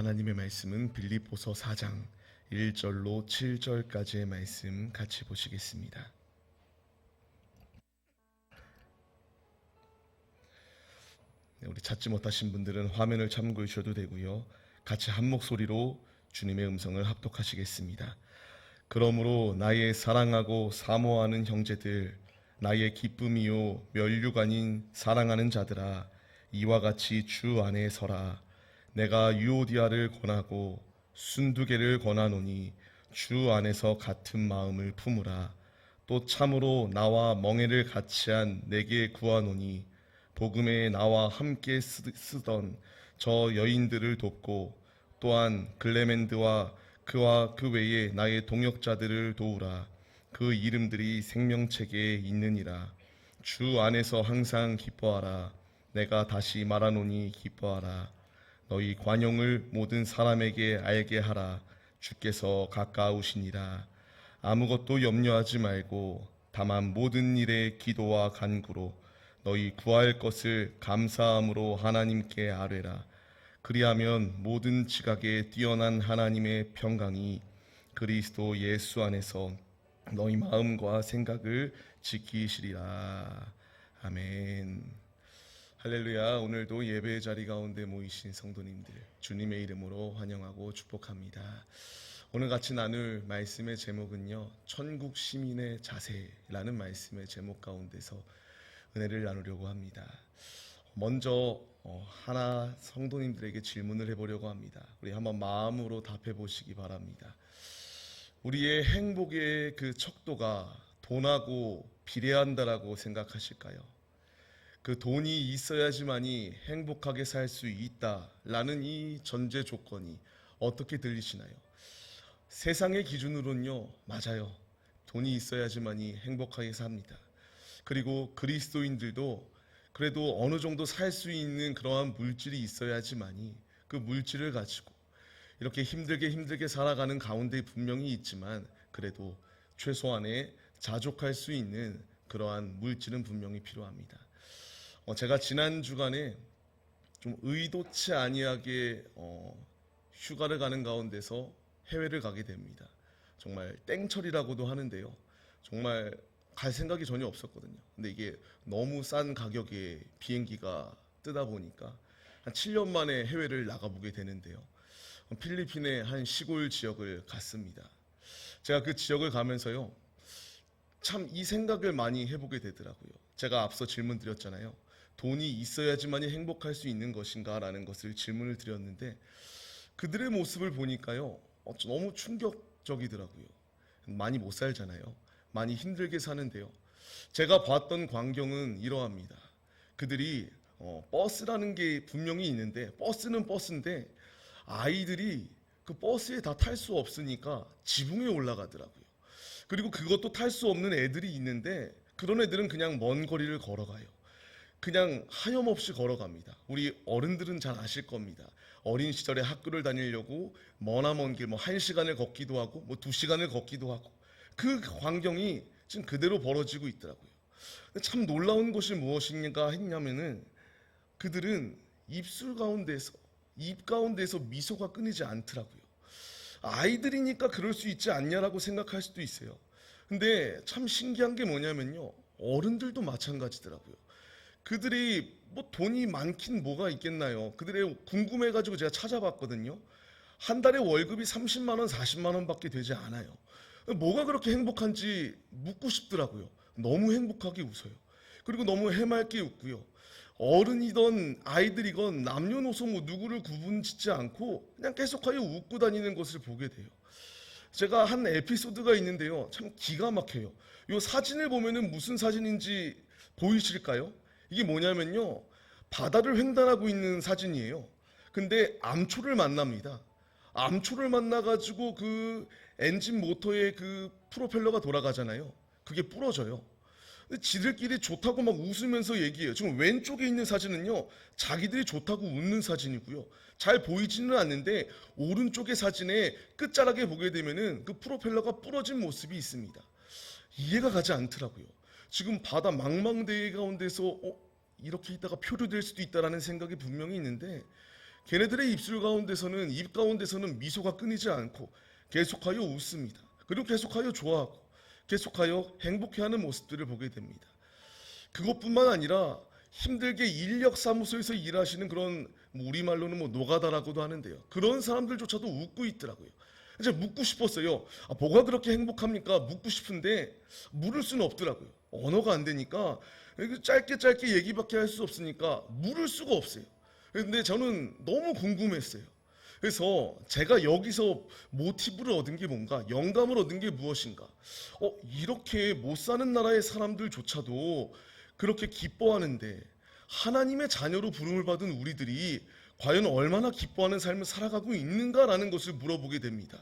하나님의 말씀은 빌립보서 4장 1절로 7절까지의 말씀 같이 보시겠습니다. 우리 찾지 못하신 분들은 화면을 참고해 주셔도 되고요. 같이 한 목소리로 주님의 음성을 합독하시겠습니다. 그러므로 나의 사랑하고 사모하는 형제들, 나의 기쁨이요 면류가 아닌 사랑하는 자들아, 이와 같이 주 안에 서라. 내가 유오디아를 권하고 순두개를 권하노니 주 안에서 같은 마음을 품으라. 또 참으로 나와 멍에를 같이 한 내게 구하노니 복음에 나와 함께 쓰던 저 여인들을 돕고 또한 글레멘드와 그와 그 외에 나의 동역자들을 도우라. 그 이름들이 생명책에 있느니라. 주 안에서 항상 기뻐하라. 내가 다시 말하노니 기뻐하라. 너희 관용을 모든 사람에게 알게 하라. 주께서 가까우시니라. 아무것도 염려하지 말고 다만 모든 일에 기도와 간구로 너희 구할 것을 감사함으로 하나님께 아뢰라. 그리하면 모든 지각에 뛰어난 하나님의 평강이 그리스도 예수 안에서 너희 마음과 생각을 지키시리라. 아멘. 할렐루야. 오늘도 예배의 자리 가운데 모이신 성도님들 주님의 이름으로 환영하고 축복합니다. 오늘 같이 나눌 말씀의 제목은요, 천국 시민의 자세라는 말씀의 제목 가운데서 은혜를 나누려고 합니다. 먼저 하나 성도님들에게 질문을 해보려고 합니다. 우리 한번 마음으로 답해 보시기 바랍니다. 우리의 행복의 그 척도가 돈하고 비례한다라고 생각하실까요? 그 돈이 있어야지만이 행복하게 살 수 있다라는 이 전제 조건이 어떻게 들리시나요? 세상의 기준으로는요, 맞아요. 돈이 있어야지만이 행복하게 삽니다. 그리고 그리스도인들도 그래도 어느 정도 살 수 있는 그러한 물질이 있어야지만이 그 물질을 가지고 이렇게 힘들게 살아가는 가운데 분명히 있지만 그래도 최소한의 자족할 수 있는 그러한 물질은 분명히 필요합니다. 제가 지난 주간에 좀 의도치 아니하게 휴가를 가는 가운데서 해외를 가게 됩니다. 정말 땡처리라고도 하는데요. 정말 갈 생각이 전혀 없었거든요. 근데 이게 너무 싼 가격에 비행기가 뜨다 보니까 한 7년 만에 해외를 나가보게 되는데요. 필리핀의 한 시골 지역을 갔습니다. 제가 그 지역을 가면서요, 참 이 생각을 많이 해보게 되더라고요. 제가 앞서 질문 드렸잖아요. 돈이 있어야지만이 행복할 수 있는 것인가 라는 것을 질문을 드렸는데 그들의 모습을 보니까요, 너무 충격적이더라고요. 많이 못 살잖아요. 많이 힘들게 사는데요. 제가 봤던 광경은 이러합니다. 그들이 버스라는 게 분명히 있는데 버스는 버스인데 아이들이 그 버스에 다 탈 수 없으니까 지붕에 올라가더라고요. 그리고 그것도 탈 수 없는 애들이 있는데 그런 애들은 그냥 먼 거리를 걸어가요. 그냥 하염없이 걸어갑니다. 우리 어른들은 잘 아실 겁니다. 어린 시절에 학교를 다니려고 머나먼 길 1시간을 걷기도 하고 2시간을 걷기도 하고 그 광경이 지금 그대로 벌어지고 있더라고요. 참 놀라운 것이 무엇인가 했냐면은 그들은 입 가운데서 미소가 끊이지 않더라고요. 아이들이니까 그럴 수 있지 않냐라고 생각할 수도 있어요. 근데 참 신기한 게 뭐냐면요, 어른들도 마찬가지더라고요. 그들이 돈이 많긴 뭐가 있겠나요? 그들의 궁금해가지고 제가 찾아봤거든요. 한 달에 월급이 30만 원, 40만 원밖에 되지 않아요. 뭐가 그렇게 행복한지 묻고 싶더라고요. 너무 행복하게 웃어요. 그리고 너무 해맑게 웃고요. 어른이건 아이들이건 남녀노소 누구를 구분짓지 않고 그냥 계속하여 웃고 다니는 것을 보게 돼요. 제가 한 에피소드가 있는데요, 참 기가 막혀요. 이 사진을 보면은 무슨 사진인지 보이실까요? 이게 뭐냐면요, 바다를 횡단하고 있는 사진이에요. 근데 암초를 만납니다. 암초를 만나가지고 그 엔진 모터의 그 프로펠러가 돌아가잖아요. 그게 부러져요. 근데 지들끼리 좋다고 막 웃으면서 얘기해요. 지금 왼쪽에 있는 사진은요, 자기들이 좋다고 웃는 사진이고요. 잘 보이지는 않는데 오른쪽의 사진에 끝자락에 보게 되면은 그 프로펠러가 부러진 모습이 있습니다. 이해가 가지 않더라고요. 지금 바다 망망대해 가운데서 이렇게 있다가 표류될 수도 있다라는 생각이 분명히 있는데 걔네들의 입 가운데서는 미소가 끊이지 않고 계속하여 웃습니다. 그리고 계속하여 좋아하고 계속하여 행복해하는 모습들을 보게 됩니다. 그것뿐만 아니라 힘들게 인력사무소에서 일하시는 그런 우리말로는 노가다라고도 하는데요. 그런 사람들조차도 웃고 있더라고요. 이제 묻고 싶었어요. 뭐가 그렇게 행복합니까? 묻고 싶은데 물을 수는 없더라고요. 언어가 안 되니까 짧게 얘기밖에 할 수 없으니까 물을 수가 없어요. 근데 저는 너무 궁금했어요. 그래서 제가 여기서 모티브를 얻은 게 뭔가, 영감을 얻은 게 무엇인가? 이렇게 못 사는 나라의 사람들조차도 그렇게 기뻐하는데 하나님의 자녀로 부름을 받은 우리들이 과연 얼마나 기뻐하는 삶을 살아가고 있는가라는 것을 물어보게 됩니다.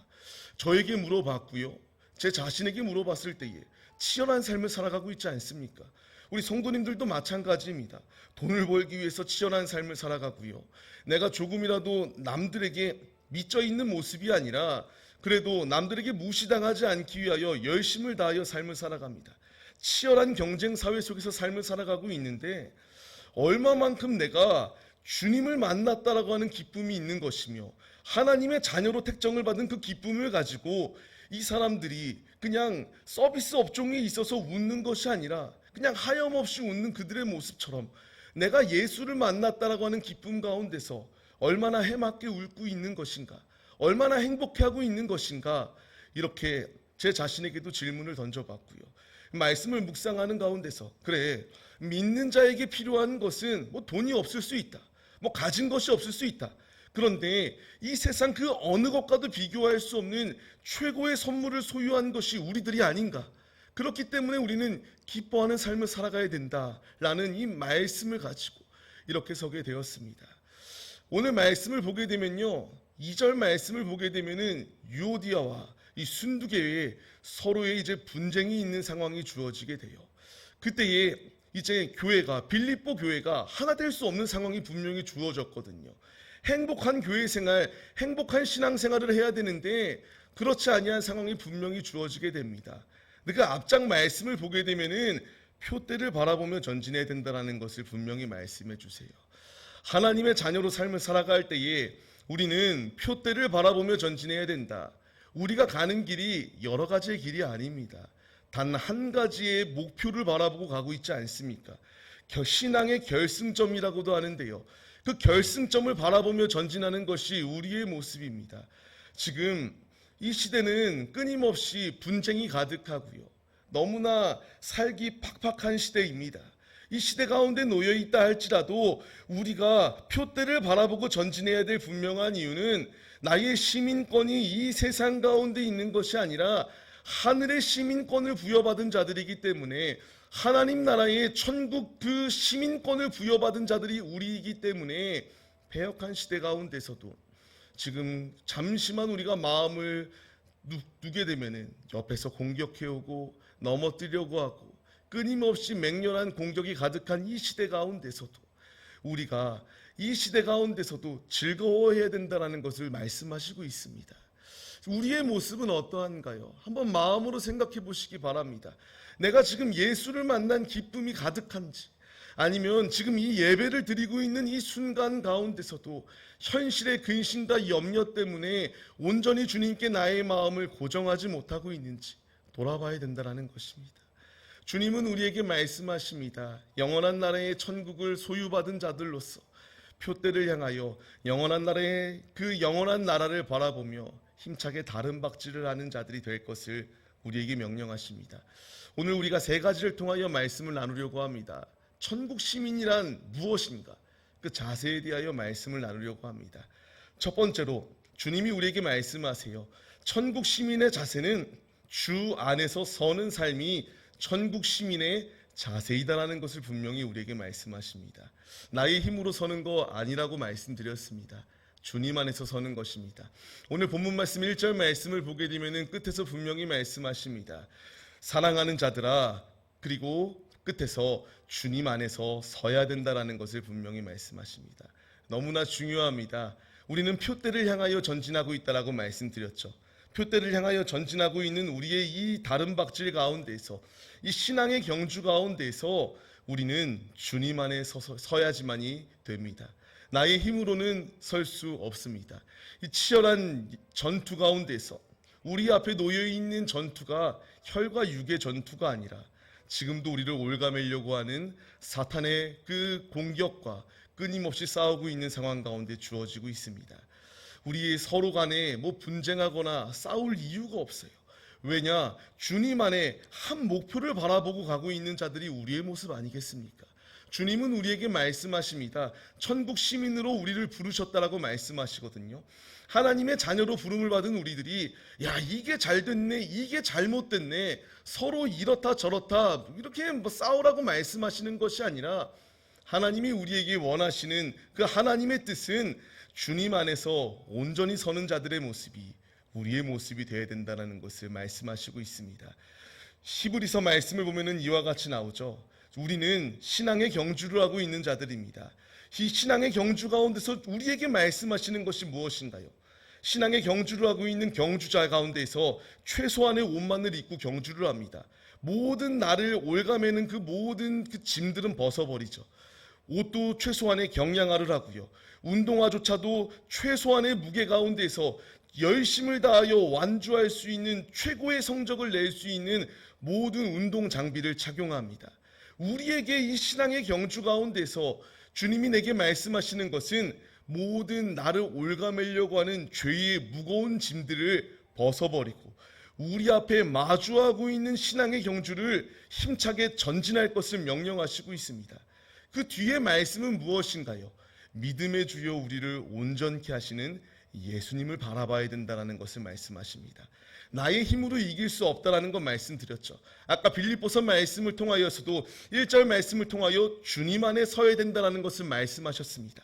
저에게 물어봤고요. 제 자신에게 물어봤을 때에 치열한 삶을 살아가고 있지 않습니까? 우리 성도님들도 마찬가지입니다. 돈을 벌기 위해서 치열한 삶을 살아가고요. 내가 조금이라도 남들에게 미쳐 있는 모습이 아니라 그래도 남들에게 무시당하지 않기 위하여 열심을 다하여 삶을 살아갑니다. 치열한 경쟁 사회 속에서 삶을 살아가고 있는데 얼마만큼 내가 주님을 만났다라고 하는 기쁨이 있는 것이며 하나님의 자녀로 택정을 받은 그 기쁨을 가지고 이 사람들이 그냥 서비스 업종에 있어서 웃는 것이 아니라 그냥 하염없이 웃는 그들의 모습처럼 내가 예수를 만났다라고 하는 기쁨 가운데서 얼마나 해맑게 웃고 있는 것인가, 얼마나 행복해하고 있는 것인가, 이렇게 제 자신에게도 질문을 던져봤고요. 말씀을 묵상하는 가운데서 그래, 믿는 자에게 필요한 것은 돈이 없을 수 있다, 가진 것이 없을 수 있다. 그런데 이 세상 그 어느 것과도 비교할 수 없는 최고의 선물을 소유한 것이 우리들이 아닌가. 그렇기 때문에 우리는 기뻐하는 삶을 살아가야 된다라는 이 말씀을 가지고 이렇게 서게 되었습니다. 오늘 말씀을 보게 되면요, 2절 말씀을 보게 되면은 유오디아와 이 순두계에 서로의 이제 분쟁이 있는 상황이 주어지게 돼요. 그때에 이제 빌립보 교회가 하나 될 수 없는 상황이 분명히 주어졌거든요. 행복한 교회 생활, 행복한 신앙 생활을 해야 되는데 그렇지 아니한 상황이 분명히 주어지게 됩니다. 그 앞장 말씀을 보게 되면은 표대를 바라보며 전진해야 된다는 것을 분명히 말씀해 주세요. 하나님의 자녀로 삶을 살아갈 때에 우리는 표대를 바라보며 전진해야 된다. 우리가 가는 길이 여러 가지의 길이 아닙니다. 단 한 가지의 목표를 바라보고 가고 있지 않습니까? 신앙의 결승점이라고도 하는데요. 그 결승점을 바라보며 전진하는 것이 우리의 모습입니다. 지금 이 시대는 끊임없이 분쟁이 가득하고요. 너무나 살기 팍팍한 시대입니다. 이 시대 가운데 놓여 있다 할지라도 우리가 표대를 바라보고 전진해야 될 분명한 이유는 나의 시민권이 이 세상 가운데 있는 것이 아니라 하늘의 시민권을 부여받은 자들이기 때문에 하나님 나라의 천국 그 시민권을 부여받은 자들이 우리이기 때문에 패역한 시대 가운데서도 지금 잠시만 우리가 마음을 누게 되면은 옆에서 공격해오고 넘어뜨려고 하고 끊임없이 맹렬한 공격이 가득한 이 시대 가운데서도 우리가 이 시대 가운데서도 즐거워해야 된다는 것을 말씀하시고 있습니다. 우리의 모습은 어떠한가요? 한번 마음으로 생각해 보시기 바랍니다. 내가 지금 예수를 만난 기쁨이 가득한지, 아니면 지금 이 예배를 드리고 있는 이 순간 가운데서도 현실의 근심과 염려 때문에 온전히 주님께 나의 마음을 고정하지 못하고 있는지 돌아봐야 된다는 것입니다. 주님은 우리에게 말씀하십니다. 영원한 나라의 천국을 소유받은 자들로서 표대를 향하여 영원한 나라의 그 영원한 나라를 바라보며 힘차게 다른 박질을 하는 자들이 될 것을 우리에게 명령하십니다. 오늘 우리가 세 가지를 통하여 말씀을 나누려고 합니다. 천국 시민이란 무엇인가? 그 자세에 대하여 말씀을 나누려고 합니다. 첫 번째로 주님이 우리에게 말씀하세요. 천국 시민의 자세는 주 안에서 서는 삶이 천국 시민의 자세이다라는 것을 분명히 우리에게 말씀하십니다. 나의 힘으로 서는 거 아니라고 말씀드렸습니다. 주님 안에서 서는 것입니다. 오늘 본문 말씀 1절 말씀을 보게 되면 끝에서 분명히 말씀하십니다. 사랑하는 자들아, 그리고 끝에서 주님 안에서 서야 된다라는 것을 분명히 말씀하십니다. 너무나 중요합니다. 우리는 표대를 향하여 전진하고 있다라고 말씀드렸죠. 표대를 향하여 전진하고 있는 우리의 이 다른 박질 가운데서, 이 신앙의 경주 가운데서 우리는 주님 안에 서야지만이 됩니다. 나의 힘으로는 설 수 없습니다. 이 치열한 전투 가운데서 우리 앞에 놓여 있는 전투가 혈과 육의 전투가 아니라 지금도 우리를 올가매려고 하는 사탄의 그 공격과 끊임없이 싸우고 있는 상황 가운데 주어지고 있습니다. 우리 서로 간에 분쟁하거나 싸울 이유가 없어요. 왜냐? 주님 안에 한 목표를 바라보고 가고 있는 자들이 우리의 모습 아니겠습니까? 주님은 우리에게 말씀하십니다. 천국 시민으로 우리를 부르셨다라고 말씀하시거든요. 하나님의 자녀로 부름을 받은 우리들이 이게 잘 됐네, 이게 잘못됐네, 서로 이렇다 저렇다 이렇게 싸우라고 말씀하시는 것이 아니라 하나님이 우리에게 원하시는 그 하나님의 뜻은 주님 안에서 온전히 서는 자들의 모습이 우리의 모습이 되어야 된다는 것을 말씀하시고 있습니다. 히브리서 말씀을 보면은 이와 같이 나오죠. 우리는 신앙의 경주를 하고 있는 자들입니다. 이 신앙의 경주 가운데서 우리에게 말씀하시는 것이 무엇인가요? 신앙의 경주를 하고 있는 경주자 가운데서 최소한의 옷만을 입고 경주를 합니다. 모든 나를 올가매는 그 모든 그 짐들은 벗어버리죠. 옷도 최소한의 경량화를 하고요. 운동화조차도 최소한의 무게 가운데서 열심을 다하여 완주할 수 있는 최고의 성적을 낼 수 있는 모든 운동 장비를 착용합니다. 우리에게 이 신앙의 경주 가운데서 주님이 내게 말씀하시는 것은 모든 나를 올가매려고 하는 죄의 무거운 짐들을 벗어버리고 우리 앞에 마주하고 있는 신앙의 경주를 힘차게 전진할 것을 명령하시고 있습니다. 그 뒤에 말씀은 무엇인가요? 믿음의 주여 우리를 온전케 하시는 예수님을 바라봐야 된다는 것을 말씀하십니다. 나의 힘으로 이길 수 없다라는 것 말씀드렸죠. 아까 빌립보서 말씀을 통하여서도 1절 말씀을 통하여 주님 안에 서야 된다는 것을 말씀하셨습니다.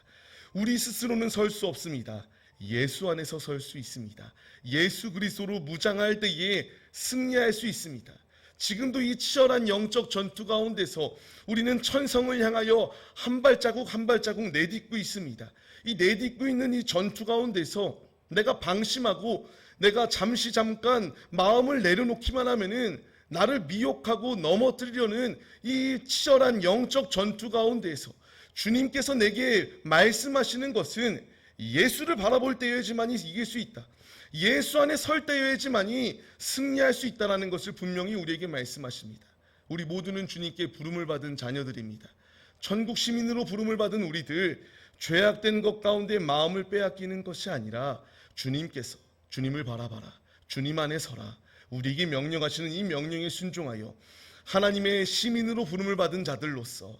우리 스스로는 설 수 없습니다. 예수 안에서 설 수 있습니다. 예수 그리스도로 무장할 때에 승리할 수 있습니다. 지금도 이 치열한 영적 전투 가운데서 우리는 천성을 향하여 한 발자국 한 발자국 내딛고 있습니다. 이 내딛고 있는 이 전투 가운데서 내가 방심하고 내가 잠깐 마음을 내려놓기만 하면은 나를 미혹하고 넘어뜨리려는 이 치열한 영적 전투 가운데서 주님께서 내게 말씀하시는 것은 예수를 바라볼 때여야지만이 이길 수 있다. 예수 안에 설 때여야지만이 승리할 수 있다는 것을 분명히 우리에게 말씀하십니다. 우리 모두는 주님께 부름을 받은 자녀들입니다. 천국 시민으로 부름을 받은 우리들, 죄악된 것 가운데 마음을 빼앗기는 것이 아니라 주님께서 주님을 바라봐라, 주님 안에 서라, 우리에게 명령하시는 이 명령에 순종하여 하나님의 시민으로 부름을 받은 자들로서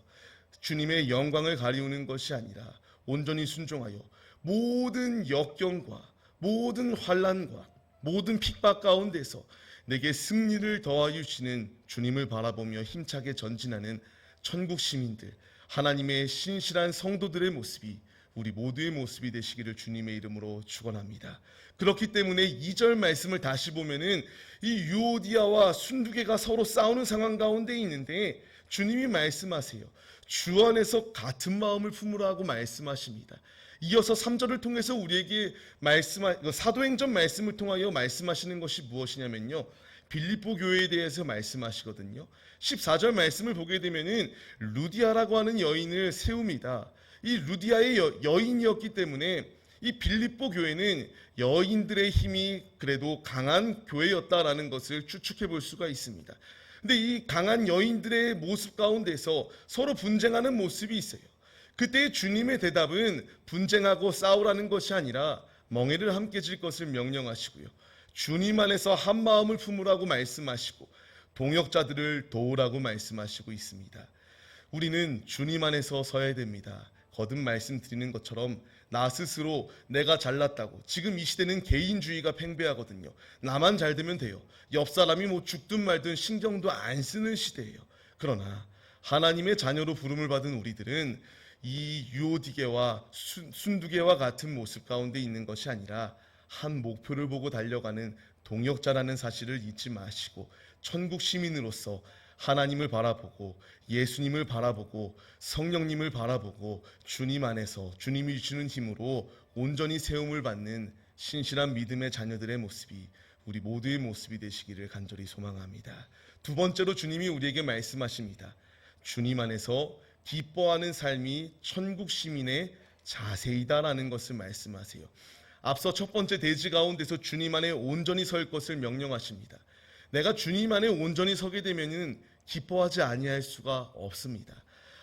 주님의 영광을 가리우는 것이 아니라 온전히 순종하여 모든 역경과 모든 환난과 모든 핍박 가운데서 내게 승리를 더하여 주시는 주님을 바라보며 힘차게 전진하는 천국 시민들, 하나님의 신실한 성도들의 모습이 우리 모두의 모습이 되시기를 주님의 이름으로 축원합니다. 그렇기 때문에 2절 말씀을 다시 보면은 이 유오디아와 순두개가 서로 싸우는 상황 가운데 있는데 주님이 말씀하세요. 주 안에서 같은 마음을 품으라고 말씀하십니다. 이어서 3절을 통해서 우리에게 사도행전 말씀을 통하여 말씀하시는 것이 무엇이냐면요, 빌립보 교회에 대해서 말씀하시거든요. 14절 말씀을 보게 되면은 루디아라고 하는 여인을 세웁니다. 이 루디아의 여인이었기 때문에 이 빌립보 교회는 여인들의 힘이 그래도 강한 교회였다라는 것을 추측해 볼 수가 있습니다. 근데 이 강한 여인들의 모습 가운데서 서로 분쟁하는 모습이 있어요. 그때 주님의 대답은 분쟁하고 싸우라는 것이 아니라 멍에를 함께 질 것을 명령하시고요, 주님 안에서 한 마음을 품으라고 말씀하시고 동역자들을 도우라고 말씀하시고 있습니다. 우리는 주님 안에서 서야 됩니다. 거듭 말씀드리는 것처럼 나 스스로 내가 잘났다고, 지금 이 시대는 개인주의가 팽배하거든요. 나만 잘 되면 돼요. 옆 사람이 죽든 말든 신경도 안 쓰는 시대예요. 그러나 하나님의 자녀로 부름을 받은 우리들은 이 유오디게와 순두개와 같은 모습 가운데 있는 것이 아니라 한 목표를 보고 달려가는 동역자라는 사실을 잊지 마시고 천국 시민으로서 하나님을 바라보고 예수님을 바라보고 성령님을 바라보고 주님 안에서 주님이 주는 힘으로 온전히 세움을 받는 신실한 믿음의 자녀들의 모습이 우리 모두의 모습이 되시기를 간절히 소망합니다. 두 번째로 주님이 우리에게 말씀하십니다. 주님 안에서 기뻐하는 삶이 천국 시민의 자세이다라는 것을 말씀하세요. 앞서 첫 번째 대지 가운데서 주님 안에 온전히 설 것을 명령하십니다. 내가 주님 안에 온전히 서게 되면은 기뻐하지 아니할 수가 없습니다.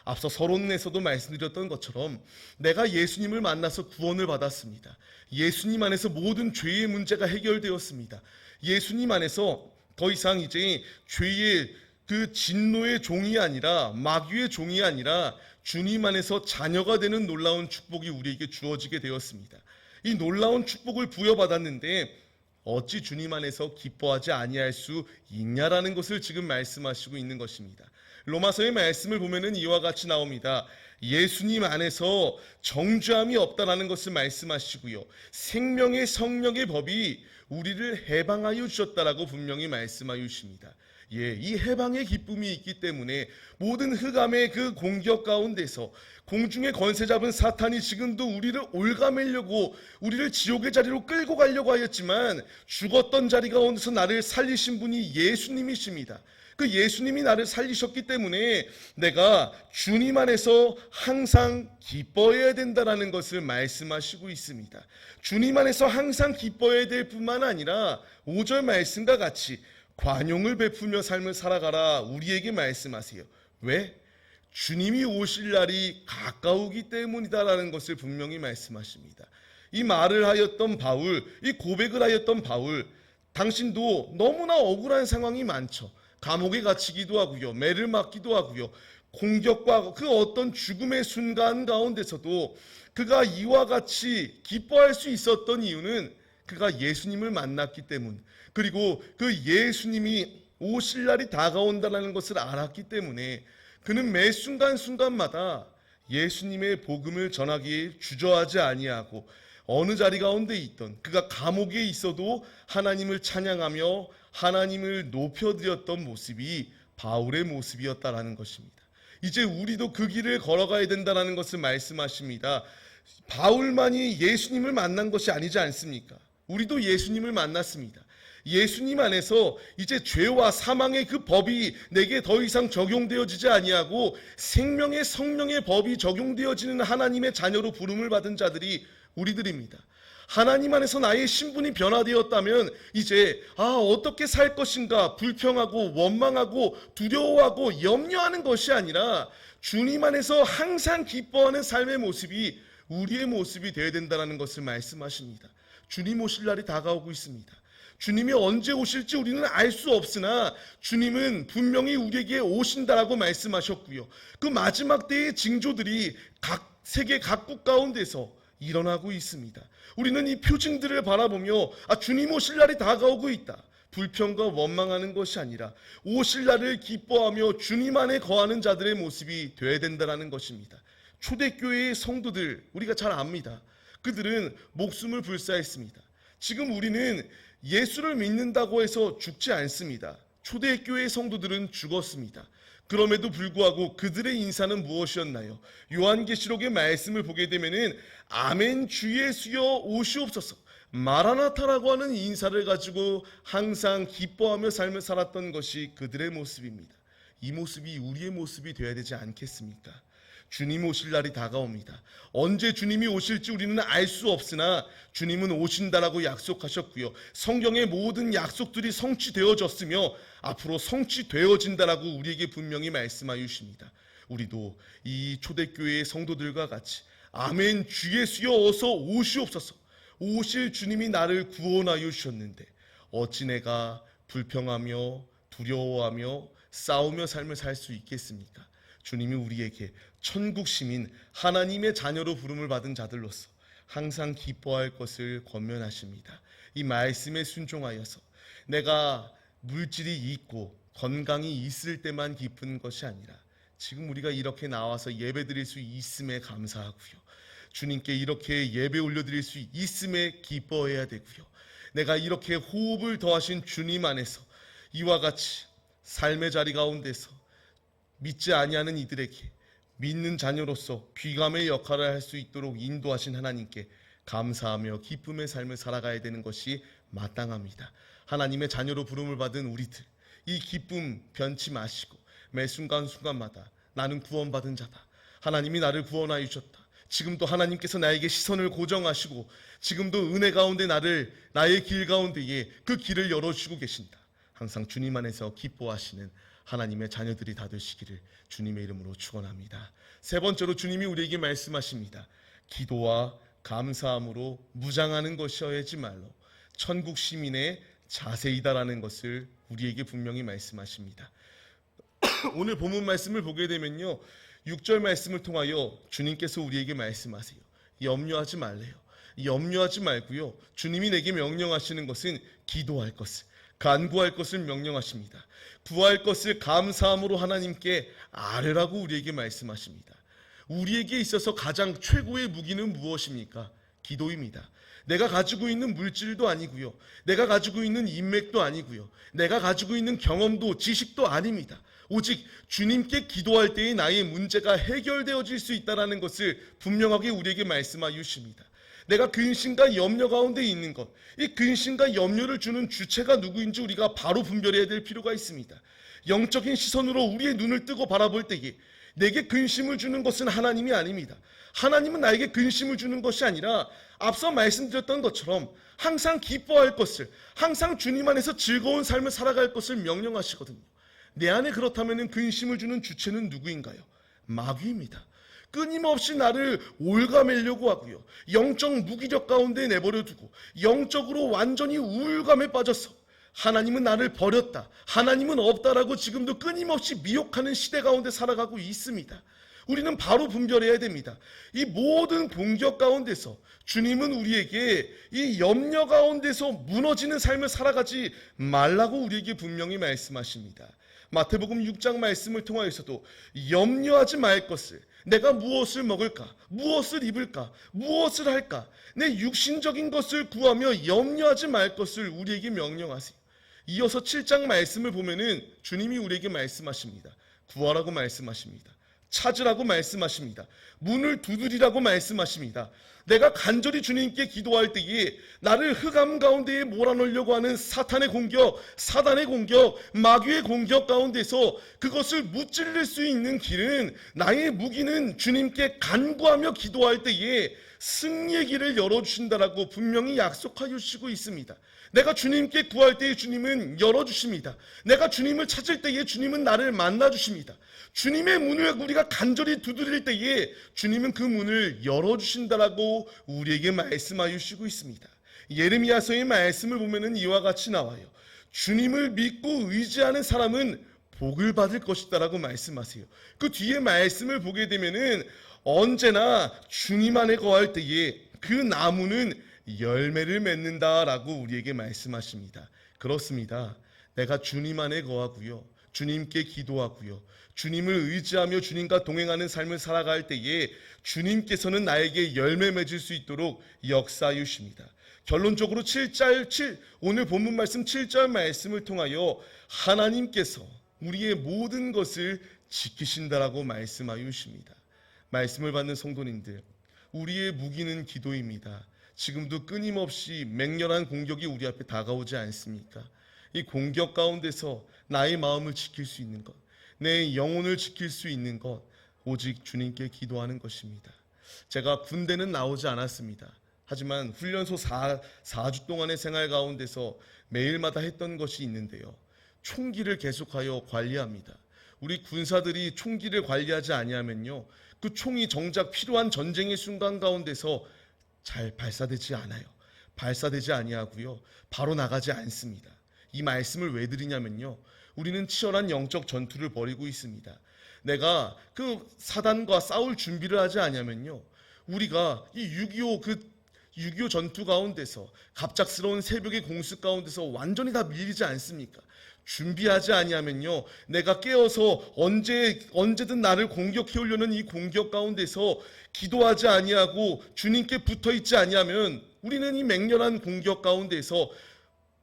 앞서 서론에서도 말씀드렸던 것처럼 내가 예수님을 만나서 구원을 받았습니다. 예수님 안에서 모든 죄의 문제가 해결되었습니다. 예수님 안에서 더 이상 이제 죄의 그 진노의 종이 아니라 마귀의 종이 아니라 주님 안에서 자녀가 되는 놀라운 축복이 우리에게 주어지게 되었습니다. 이 놀라운 축복을 부여받았는데 어찌 주님 안에서 기뻐하지 아니할 수 있냐라는 것을 지금 말씀하시고 있는 것입니다. 로마서의 말씀을 보면은 이와 같이 나옵니다. 예수님 안에서 정죄함이 없다라는 것을 말씀하시고요. 생명의 성령의 법이 우리를 해방하여 주셨다라고 분명히 말씀하여 주십니다. 이 해방의 기쁨이 있기 때문에 모든 흑암의 그 공격 가운데서 공중의 권세 잡은 사탄이 지금도 우리를 올가매려고 우리를 지옥의 자리로 끌고 가려고 하였지만 죽었던 자리 가운데서 나를 살리신 분이 예수님이십니다. 그 예수님이 나를 살리셨기 때문에 내가 주님 안에서 항상 기뻐해야 된다는 것을 말씀하시고 있습니다. 주님 안에서 항상 기뻐해야 될 뿐만 아니라 5절 말씀과 같이 관용을 베풀며 삶을 살아가라 우리에게 말씀하세요. 왜? 주님이 오실 날이 가까우기 때문이다라는 것을 분명히 말씀하십니다. 이 말을 하였던 바울, 이 고백을 하였던 바울, 당신도 너무나 억울한 상황이 많죠. 감옥에 갇히기도 하고요. 매를 맞기도 하고요. 공격과 그 어떤 죽음의 순간 가운데서도 그가 이와 같이 기뻐할 수 있었던 이유는 그가 예수님을 만났기 때문, 그리고 그 예수님이 오실 날이 다가온다는 것을 알았기 때문에 그는 매 순간순간마다 예수님의 복음을 전하기에 주저하지 아니하고 어느 자리 가운데 있던 그가 감옥에 있어도 하나님을 찬양하며 하나님을 높여드렸던 모습이 바울의 모습이었다라는 것입니다. 이제 우리도 그 길을 걸어가야 된다는 것을 말씀하십니다. 바울만이 예수님을 만난 것이 아니지 않습니까? 우리도 예수님을 만났습니다. 예수님 안에서 이제 죄와 사망의 그 법이 내게 더 이상 적용되어지지 아니하고 생명의 성령의 법이 적용되어지는 하나님의 자녀로 부름을 받은 자들이 우리들입니다. 하나님 안에서 나의 신분이 변화되었다면 이제 어떻게 살 것인가 불평하고 원망하고 두려워하고 염려하는 것이 아니라 주님 안에서 항상 기뻐하는 삶의 모습이 우리의 모습이 되어야 된다는 것을 말씀하십니다. 주님 오실 날이 다가오고 있습니다. 주님이 언제 오실지 우리는 알 수 없으나 주님은 분명히 우리에게 오신다라고 말씀하셨고요. 그 마지막 때의 징조들이 각 세계 각국 가운데서 일어나고 있습니다. 우리는 이 표징들을 바라보며 주님 오실 날이 다가오고 있다. 불평과 원망하는 것이 아니라 오실 날을 기뻐하며 주님 안에 거하는 자들의 모습이 되어야 된다는 것입니다. 초대교회의 성도들 우리가 잘 압니다. 그들은 목숨을 불사했습니다. 지금 우리는 예수를 믿는다고 해서 죽지 않습니다. 초대교회 성도들은 죽었습니다. 그럼에도 불구하고 그들의 인사는 무엇이었나요? 요한계시록의 말씀을 보게 되면은 아멘 주 예수여 오시옵소서 마라나타라고 하는 인사를 가지고 항상 기뻐하며 삶을 살았던 것이 그들의 모습입니다. 이 모습이 우리의 모습이 되어야 되지 않겠습니까? 주님 오실 날이 다가옵니다. 언제 주님이 오실지 우리는 알 수 없으나 주님은 오신다라고 약속하셨고요. 성경의 모든 약속들이 성취되어졌으며 앞으로 성취되어진다라고 우리에게 분명히 말씀하여 주십니다. 우리도 이 초대교회의 성도들과 같이 아멘 주 예수여 어서 오시옵소서 오실 주님이 나를 구원하여 주셨는데 어찌 내가 불평하며 두려워하며 싸우며 삶을 살 수 있겠습니까? 주님이 우리에게 천국 시민 하나님의 자녀로 부름을 받은 자들로서 항상 기뻐할 것을 권면하십니다. 이 말씀에 순종하여서 내가 물질이 있고 건강이 있을 때만 기쁜 것이 아니라 지금 우리가 이렇게 나와서 예배 드릴 수 있음에 감사하고요. 주님께 이렇게 예배 올려드릴 수 있음에 기뻐해야 되고요. 내가 이렇게 호흡을 더하신 주님 안에서 이와 같이 삶의 자리 가운데서 믿지 아니하는 이들에게 믿는 자녀로서 귀감의 역할을 할 수 있도록 인도하신 하나님께 감사하며 기쁨의 삶을 살아가야 되는 것이 마땅합니다. 하나님의 자녀로 부름을 받은 우리들 이 기쁨 변치 마시고 매 순간순간마다 나는 구원받은 자다. 하나님이 나를 구원하여 주셨다. 지금도 하나님께서 나에게 시선을 고정하시고 지금도 은혜 가운데 나의 길 가운데에 그 길을 열어주고 계신다. 항상 주님 안에서 기뻐하시는 하나님의 자녀들이 다 되시기를 주님의 이름으로 축원합니다. 세 번째로 주님이 우리에게 말씀하십니다. 기도와 감사함으로 무장하는 것이어야지 말로 천국 시민의 자세이다라는 것을 우리에게 분명히 말씀하십니다. 오늘 본문 말씀을 보게 되면요, 6절 말씀을 통하여 주님께서 우리에게 말씀하세요. 염려하지 말래요. 염려하지 말고요, 주님이 내게 명령하시는 것은 기도할 것을, 간구할 것을 명령하십니다. 구할 것을 감사함으로 하나님께 아뢰라고 우리에게 말씀하십니다. 우리에게 있어서 가장 최고의 무기는 무엇입니까? 기도입니다. 내가 가지고 있는 물질도 아니고요, 내가 가지고 있는 인맥도 아니고요, 내가 가지고 있는 경험도 지식도 아닙니다. 오직 주님께 기도할 때에 나의 문제가 해결되어질 수 있다는 것을 분명하게 우리에게 말씀하여 주십니다. 내가 근심과 염려 가운데 있는 것, 이 근심과 염려를 주는 주체가 누구인지 우리가 바로 분별해야 될 필요가 있습니다. 영적인 시선으로 우리의 눈을 뜨고 바라볼 때에 내게 근심을 주는 것은 하나님이 아닙니다. 하나님은 나에게 근심을 주는 것이 아니라 앞서 말씀드렸던 것처럼 항상 기뻐할 것을, 항상 주님 안에서 즐거운 삶을 살아갈 것을 명령하시거든요. 내 안에 그렇다면 근심을 주는 주체는 누구인가요? 마귀입니다. 끊임없이 나를 올가매려고 하고요, 영적 무기력 가운데 내버려 두고 영적으로 완전히 우울감에 빠져서 하나님은 나를 버렸다, 하나님은 없다라고 지금도 끊임없이 미혹하는 시대 가운데 살아가고 있습니다. 우리는 바로 분별해야 됩니다. 이 모든 공격 가운데서 주님은 우리에게 이 염려 가운데서 무너지는 삶을 살아가지 말라고 우리에게 분명히 말씀하십니다. 마태복음 6장 말씀을 통하여서도 염려하지 말 것을, 내가 무엇을 먹을까, 무엇을 입을까, 무엇을 할까, 내 육신적인 것을 구하며 염려하지 말 것을 우리에게 명령하세요. 이어서 7장 말씀을 보면은 주님이 우리에게 말씀하십니다. 구하라고 말씀하십니다. 찾으라고 말씀하십니다. 문을 두드리라고 말씀하십니다. 내가 간절히 주님께 기도할 때에 나를 흑암 가운데에 몰아넣으려고 하는 사탄의 공격, 사단의 공격, 마귀의 공격 가운데서 그것을 무찔릴 수 있는 길은, 나의 무기는 주님께 간구하며 기도할 때에 승리의 길을 열어주신다라고 분명히 약속하여 주시고 있습니다. 내가 주님께 구할 때에 주님은 열어주십니다. 내가 주님을 찾을 때에 주님은 나를 만나주십니다. 주님의 문을 우리가 간절히 두드릴 때에 주님은 그 문을 열어주신다라고 우리에게 말씀하여 주시고 있습니다. 예레미야서의 말씀을 보면 이와 같이 나와요. 주님을 믿고 의지하는 사람은 복을 받을 것이다라고 말씀하세요. 그 뒤에 말씀을 보게 되면은 언제나 주님 안에 거할 때에 그 나무는 열매를 맺는다라고 우리에게 말씀하십니다. 그렇습니다. 내가 주님 안에 거하고요, 주님께 기도하고요, 주님을 의지하며 주님과 동행하는 삶을 살아갈 때에 주님께서는 나에게 열매 맺을 수 있도록 역사해 주십니다. 결론적으로 오늘 본문 말씀 7절 말씀을 통하여 하나님께서 우리의 모든 것을 지키신다라고 말씀하여 주십니다. 말씀을 받는 성도님들, 우리의 무기는 기도입니다. 지금도 끊임없이 맹렬한 공격이 우리 앞에 다가오지 않습니까? 이 공격 가운데서 나의 마음을 지킬 수 있는 것, 내 영혼을 지킬 수 있는 것, 오직 주님께 기도하는 것입니다. 제가 군대는 나오지 않았습니다. 하지만 훈련소 4주 동안의 생활 가운데서 매일마다 했던 것이 있는데요, 총기를 계속하여 관리합니다. 우리 군사들이 총기를 관리하지 아니하면요, 그 총이 정작 필요한 전쟁의 순간 가운데서 잘 발사되지 않아요. 발사되지 아니하고요, 바로 나가지 않습니다. 이 말씀을 왜 드리냐면요, 우리는 치열한 영적 전투를 벌이고 있습니다. 내가 그 사단과 싸울 준비를 하지 않으면요, 우리가 이 6.25 전투 가운데서 갑작스러운 새벽의 공습 가운데서 완전히 다 밀리지 않습니까? 준비하지 아니하면요, 내가 깨어서 언제든 나를 공격해 오려는 이 공격 가운데서 기도하지 아니하고 주님께 붙어있지 아니하면 우리는 이 맹렬한 공격 가운데서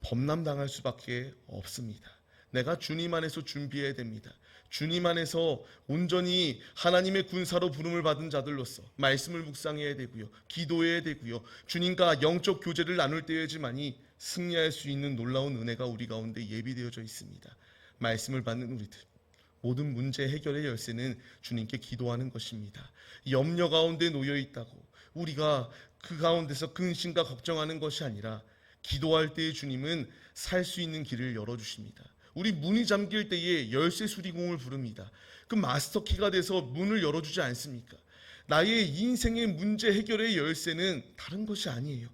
범람당할 수밖에 없습니다. 내가 주님 안에서 준비해야 됩니다. 주님 안에서 온전히 하나님의 군사로 부름을 받은 자들로서 말씀을 묵상해야 되고요, 기도해야 되고요, 주님과 영적 교제를 나눌 때에지만이 승리할 수 있는 놀라운 은혜가 우리 가운데 예비되어져 있습니다. 말씀을 받는 우리들, 모든 문제 해결의 열쇠는 주님께 기도하는 것입니다. 염려 가운데 놓여 있다고 우리가 그 가운데서 근심과 걱정하는 것이 아니라 기도할 때에 주님은 살 수 있는 길을 열어주십니다. 우리 문이 잠길 때에 열쇠 수리공을 부릅니다. 그 마스터키가 돼서 문을 열어주지 않습니까? 나의 인생의 문제 해결의 열쇠는 다른 것이 아니에요.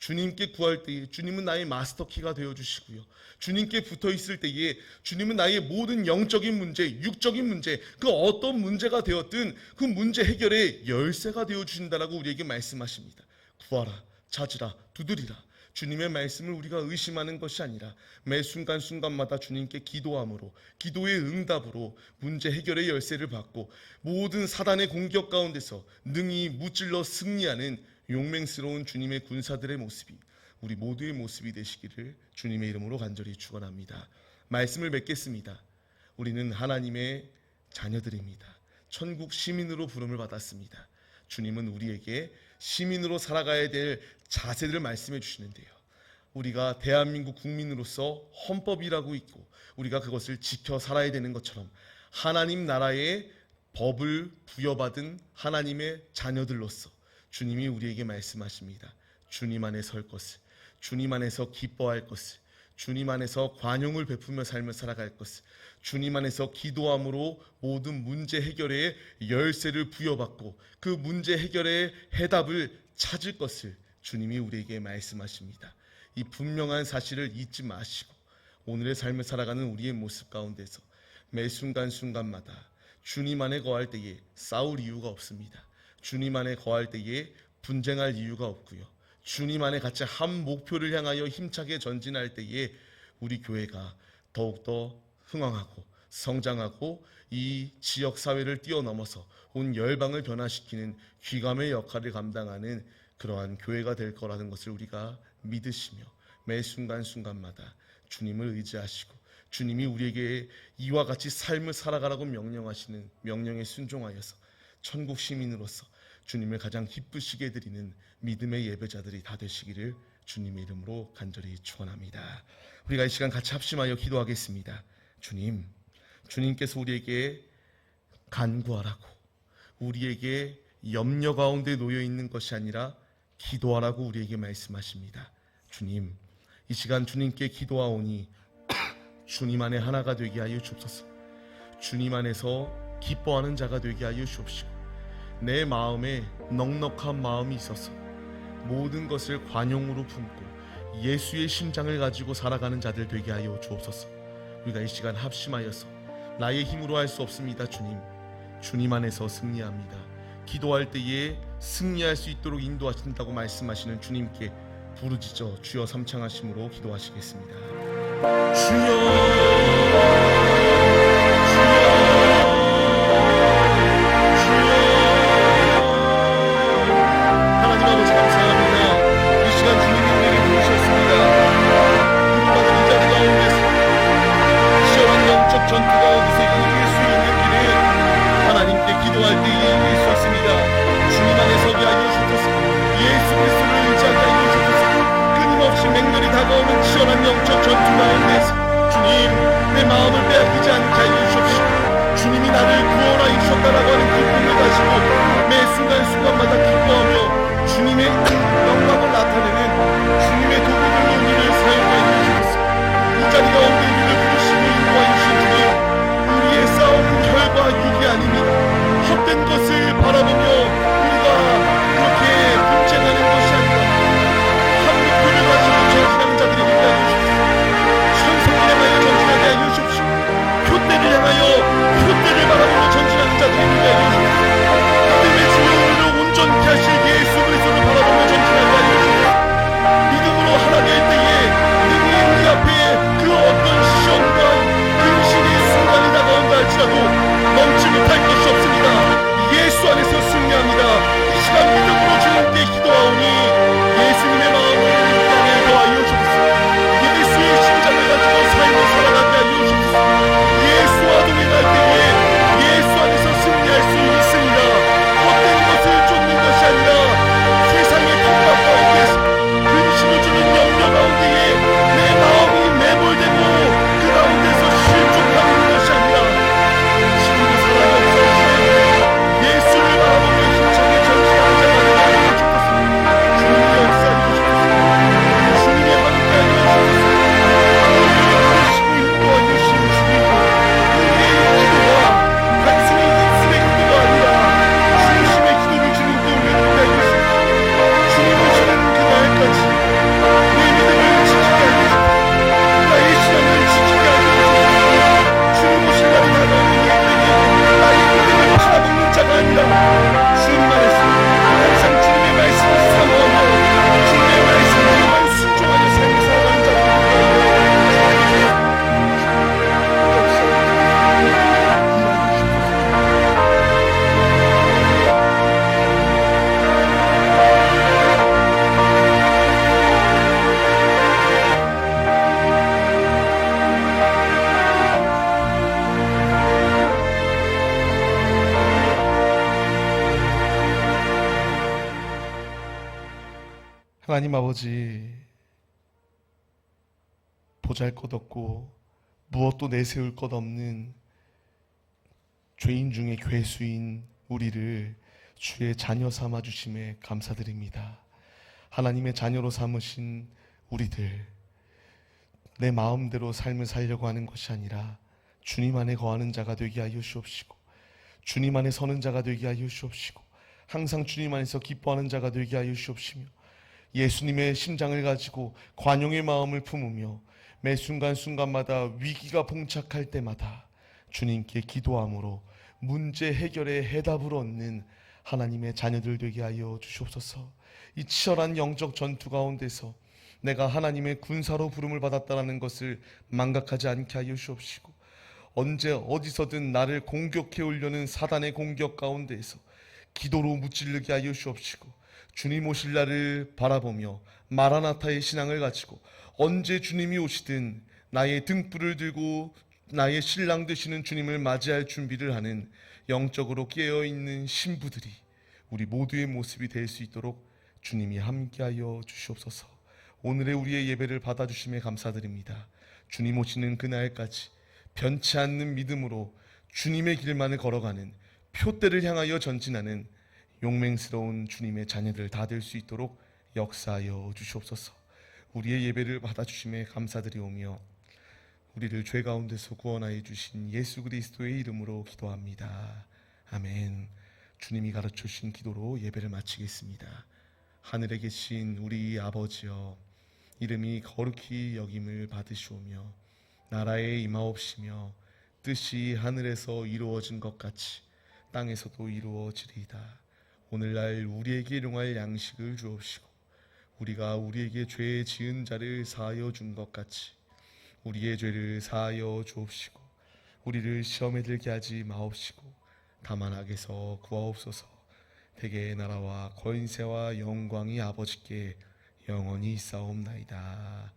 주님께 구할 때에 주님은 나의 마스터키가 되어주시고요. 주님께 붙어있을 때에 주님은 나의 모든 영적인 문제, 육적인 문제, 그 어떤 문제가 되었든 그 문제 해결의 열쇠가 되어주신다라고 우리에게 말씀하십니다. 구하라, 찾으라, 두드리라. 주님의 말씀을 우리가 의심하는 것이 아니라 매 순간순간마다 주님께 기도함으로, 기도의 응답으로 문제 해결의 열쇠를 받고 모든 사단의 공격 가운데서 능히 무찔러 승리하는 용맹스러운 주님의 군사들의 모습이 우리 모두의 모습이 되시기를 주님의 이름으로 간절히 축원합니다. 말씀을 맺겠습니다. 우리는 하나님의 자녀들입니다. 천국 시민으로 부름을 받았습니다. 주님은 우리에게 시민으로 살아가야 될 자세들을 말씀해 주시는데요. 우리가 대한민국 국민으로서 헌법이라고 있고 우리가 그것을 지켜 살아야 되는 것처럼 하나님 나라의 법을 부여받은 하나님의 자녀들로서 주님이 우리에게 말씀하십니다. 주님 안에 설 것을, 주님 안에서 기뻐할 것을, 주님 안에서 관용을 베푸며 삶을 살아갈 것을, 주님 안에서 기도함으로 모든 문제 해결의 열쇠를 부여받고 그 문제 해결의 해답을 찾을 것을 주님이 우리에게 말씀하십니다. 이 분명한 사실을 잊지 마시고 오늘의 삶을 살아가는 우리의 모습 가운데서 매 순간순간마다 주님 안에 거할 때에 싸울 이유가 없습니다. 주님 안에 거할 때에 분쟁할 이유가 없고요. 주님 안에 같이 한 목표를 향하여 힘차게 전진할 때에 우리 교회가 더욱더 흥왕하고 성장하고 이 지역사회를 뛰어넘어서 온 열방을 변화시키는 귀감의 역할을 감당하는 그러한 교회가 될 거라는 것을 우리가 믿으시며 매 순간순간마다 주님을 의지하시고 주님이 우리에게 이와 같이 삶을 살아가라고 명령하시는 명령에 순종하여서 천국 시민으로서 주님을 가장 기쁘시게 해드리는 믿음의 예배자들이 다 되시기를 주님의 이름으로 간절히 축원합니다. 우리가 이 시간 같이 합심하여 기도하겠습니다. 주님, 주님께서 우리에게 간구하라고, 우리에게 염려 가운데 놓여 있는 것이 아니라 기도하라고 우리에게 말씀하십니다. 주님, 이 시간 주님께 기도하오니 주님 안에 하나가 되게 하여 주옵소서. 주님 안에서 기뻐하는 자가 되게 하여 주옵시고 내 마음에 넉넉한 마음이 있어서 모든 것을 관용으로 품고 예수의 심장을 가지고 살아가는 자들 되게 하여 주옵소서. 우리가 이 시간 합심하여서 나의 힘으로 할 수 없습니다. 주님 안에서 승리합니다. 기도할 때에 승리할 수 있도록 인도하신다고 말씀하시는 주님께 부르짖어 주여 삼창하심으로 기도하시겠습니다. 하나님 아버지 감사합니다. 이 시간 주님이 우리를 부르셨습니다. 우리가 이 자리 가운데서 치열한 영적 전투 가운데서 이길 수 있는 길을 하나님께 기도할 때에 이길 수 있습니다. 주님 안에 서게 하여 주옵소서. 예수 그리스도를 의지하게 하여 주옵소서. 끊임없이 맹렬히 다가오는 치열한 영적 전투 가운데서 주님, 내 마음을 빼앗기지 않게 하여 주옵시고 주님이 나를 구원하여 주셨다라고 하는 기쁨을 가지고 매 순간순간마다 기뻐하며 주님의 영광을 나타내는 주님의 도구들로 우리를 사용하여 주옵소서. 이 자리 가운데 우리를 부르시고 인도하여 주신 주님, 우리의 싸움은 혈과 육이 아닙니다. 헛된 것을 바라보며 우리가 그렇게 분쟁하는 것이 아니라 한 목표를 가지고 전진하는 자들이 되게 하여 주옵소서. 천성을 향하여 전진하게 하여 주옵시고 표대를 향하여 표대를 바라보며 전진하는 자들이 되게 하여 주옵소서. 믿음의 주여 우리를 온전케 하실 예수 그리스도를 바라보며 전진하게 하여 주옵소서. 믿음으로 하나 될 때에 능히 우리 앞에 그 어떤 시험과 근심의 순간이 다가온다 할지라도 멈지 못할 것이 없습니다. 예수 안에서 승리합니다. 하나님 아버지, 보잘것없고 무엇도 내세울 것 없는 죄인 중에 괴수인 우리를 주의 자녀 삼아 주심에 감사드립니다. 하나님의 자녀로 삼으신 우리들, 내 마음대로 삶을 살려고 하는 것이 아니라 주님 안에 거하는 자가 되게 하여 주옵시고, 주님 안에 서는 자가 되게 하여 주옵시고, 항상 주님 안에서 기뻐하는 자가 되게 하여 주옵시며, 예수님의 심장을 가지고 관용의 마음을 품으며 매 순간순간마다 위기가 봉착할 때마다 주님께 기도함으로 문제 해결의 해답을 얻는 하나님의 자녀들 되게 하여 주시옵소서. 이 치열한 영적 전투 가운데서 내가 하나님의 군사로 부름을 받았다는 것을 망각하지 않게 하여 주옵시고, 언제 어디서든 나를 공격해 오려는 사단의 공격 가운데에서 기도로 무찌르게 하여 주옵시고, 주님 오실 날을 바라보며 마라나타의 신앙을 가지고 언제 주님이 오시든 나의 등불을 들고 나의 신랑 되시는 주님을 맞이할 준비를 하는 영적으로 깨어있는 신부들이 우리 모두의 모습이 될 수 있도록 주님이 함께하여 주시옵소서. 오늘의 우리의 예배를 받아주심에 감사드립니다. 주님 오시는 그날까지 변치 않는 믿음으로 주님의 길만을 걸어가는, 표대를 향하여 전진하는 용맹스러운 주님의 자녀들 다 될 수 있도록 역사하여 주시옵소서. 우리의 예배를 받아주심에 감사드리오며 우리를 죄 가운데서 구원하여 주신 예수 그리스도의 이름으로 기도합니다. 아멘. 주님이 가르쳐 주신 기도로 예배를 마치겠습니다. 하늘에 계신 우리 아버지여, 이름이 거룩히 여김을 받으시오며 나라에 임하옵시며 뜻이 하늘에서 이루어진 것 같이 땅에서도 이루어지리이다. 오늘날 우리에게 일용할 양식을 주옵시고, 우리가 우리에게 죄 지은 자를 사하여 준 것 같이 우리의 죄를 사하여 주옵시고, 우리를 시험에 들게 하지 마옵시고 다만 악에서 구하옵소서. 대개의 나라와 권세와 영광이 아버지께 영원히 있사옵나이다.